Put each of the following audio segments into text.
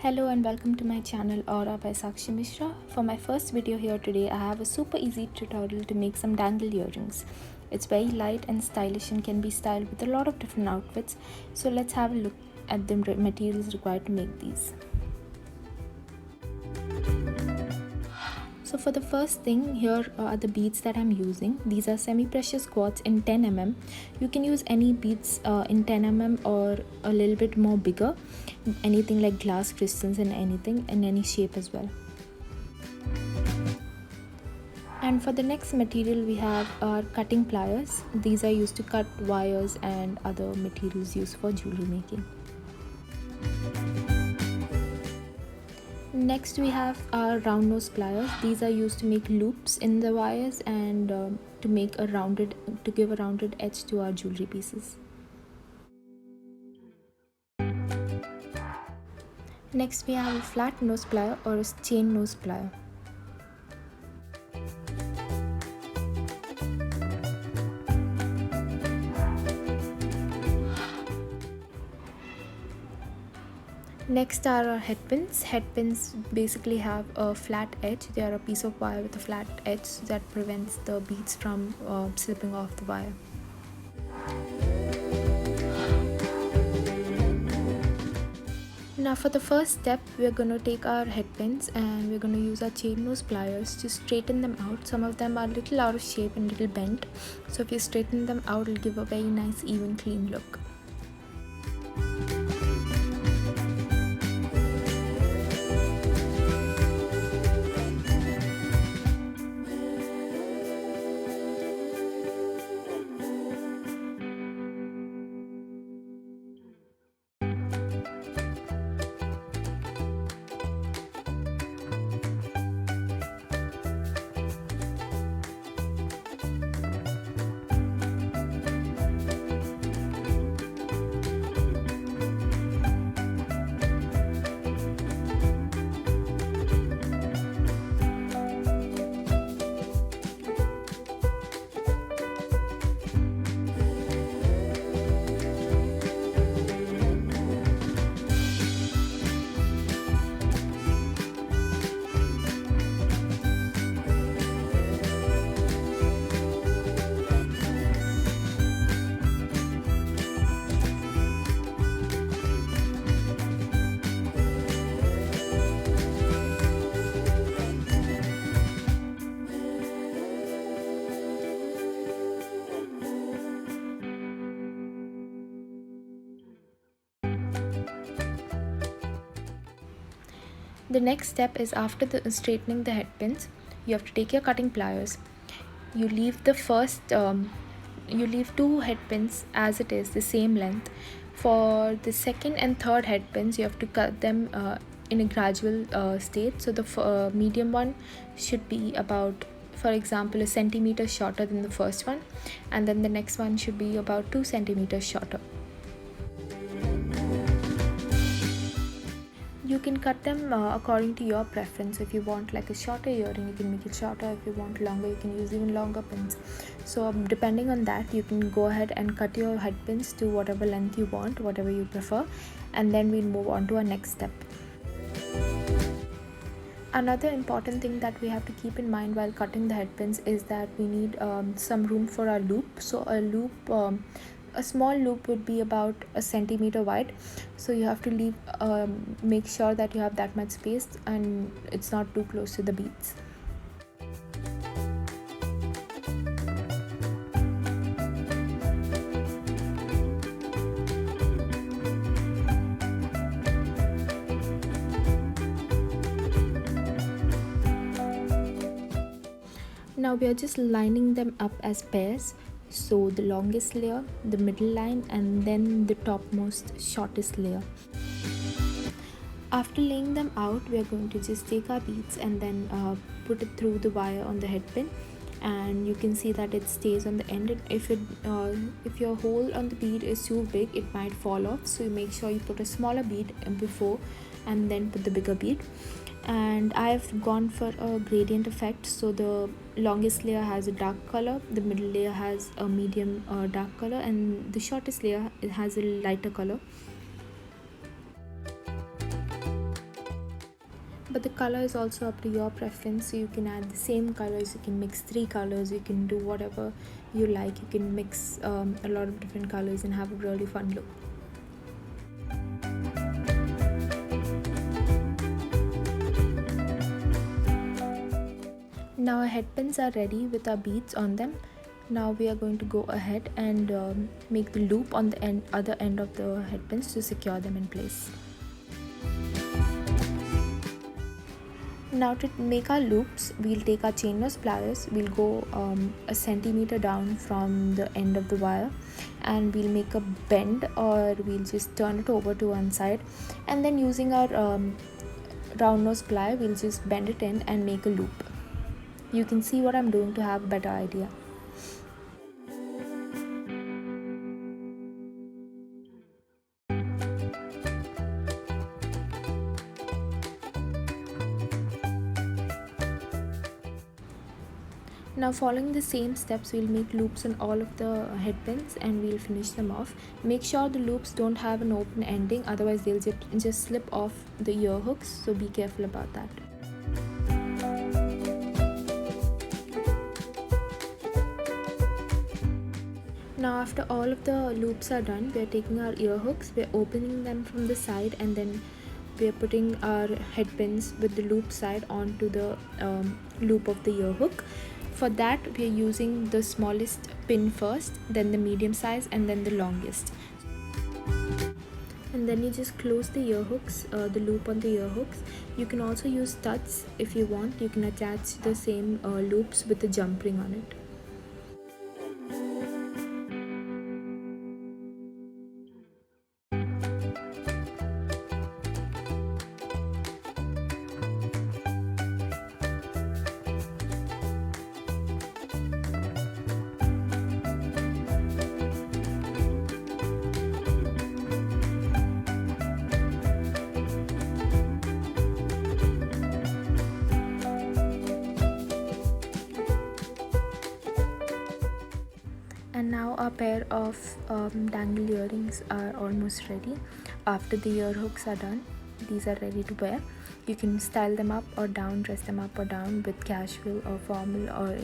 Hello and welcome to my channel Aura by Sakshi Mishra. For my first video here today, I have a super easy tutorial to make some dangle earrings. It's very light and stylish and can be styled with a lot of different outfits. So let's have a look at the materials required to make these. So for the first thing, here are the beads that I'm using. These are semi-precious quartz in 10 mm. You can use any beads in 10 mm or a little bit more bigger. Anything like glass crystals and anything in any shape as well. And for the next material we have our cutting pliers. These are used to cut wires and other materials used for jewelry making. Next we have our round nose pliers. These are used to make loops in the wires and to give a rounded edge to our jewelry pieces. Next we have a flat nose plier or a chain nose plier. Next are our head pins. Head pins basically have a flat edge. They are a piece of wire with a flat edge that prevents the beads from slipping off the wire. Now for the first step, we're going to take our head pins and we're going to use our chain nose pliers to straighten them out. Some of them are a little out of shape and a little bent. So if you straighten them out, it'll give a very nice, even, clean look. The next step is after straightening the head pins, you have to take your cutting pliers. You leave you leave two head pins as it is, the same length. For the second and third head pins, you have to cut them in a gradual state. So the medium one should be about, for example, a centimeter shorter than the first one, and then the next one should be about 2 centimeters shorter. You can cut them according to your preference. If you want like a shorter earring, you can make it shorter. If you want longer, you can use even longer pins. So depending on that, you can go ahead and cut your head pins to whatever length you want, whatever you prefer, and then we'll move on to our next step. Another important thing that we have to keep in mind while cutting the head pins is that we need some room for our loop. So a small loop would be about a centimeter wide, so you have to make sure that you have that much space and it's not too close to the beads. Now we are just lining them up as pairs. So the longest layer, the middle line, and then the topmost shortest layer. After laying them out, we are going to just take our beads and then put it through the wire on the head pin, and you can see that it stays on the end. If your hole on the bead is too big, it might fall off, so you make sure you put a smaller bead before and then put the bigger bead. And I've gone for a gradient effect, so the longest layer has a dark color, the middle layer has a medium dark color, and the shortest layer has a lighter color. but the color is also up to your preference. So you can add the same colors, you can mix 3 colors, you can do whatever you like. You can mix a lot of different colors and have a really fun look. Now our headpins are ready with our beads on them. Now we are going to go ahead and make the loop on the other end of the headpins to secure them in place. Now to make our loops, we'll take our chain nose pliers, we'll go a centimeter down from the end of the wire, and we'll make a bend, or we'll just turn it over to one side, and then using our round nose plier, we'll just bend it in and make a loop. You can see what I'm doing to have a better idea. Now following the same steps, we'll make loops on all of the headpins and we'll finish them off. Make sure the loops don't have an open ending, otherwise they'll just slip off the ear hooks, so be careful about that. Now after all of the loops are done, we're taking our ear hooks, we're opening them from the side, and then we're putting our headpins with the loop side onto the loop of the ear hook. For that, we are using the smallest pin first, then the medium size, and then the longest. And then you just close the ear hooks, the loop on the ear hooks. You can also use studs if you want. You can attach the same loops with the jump ring on it. And now our pair of dangle earrings are almost ready. After the ear hooks are done, these are ready to wear. You can style them up or down, dress them up or down with casual or formal or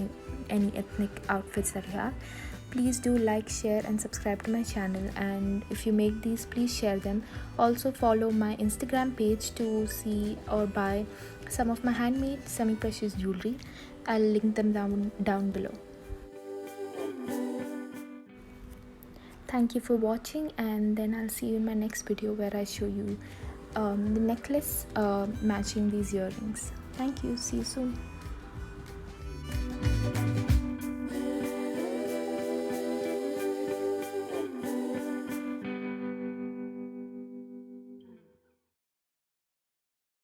any ethnic outfits that you have. Please do like, share and subscribe to my channel, and if you make these, please share them. Also follow my Instagram page to see or buy some of my handmade semi-precious jewelry. I'll link them down below. Thank you for watching, and then I'll see you in my next video where I show you the necklace matching these earrings. Thank you. See you soon.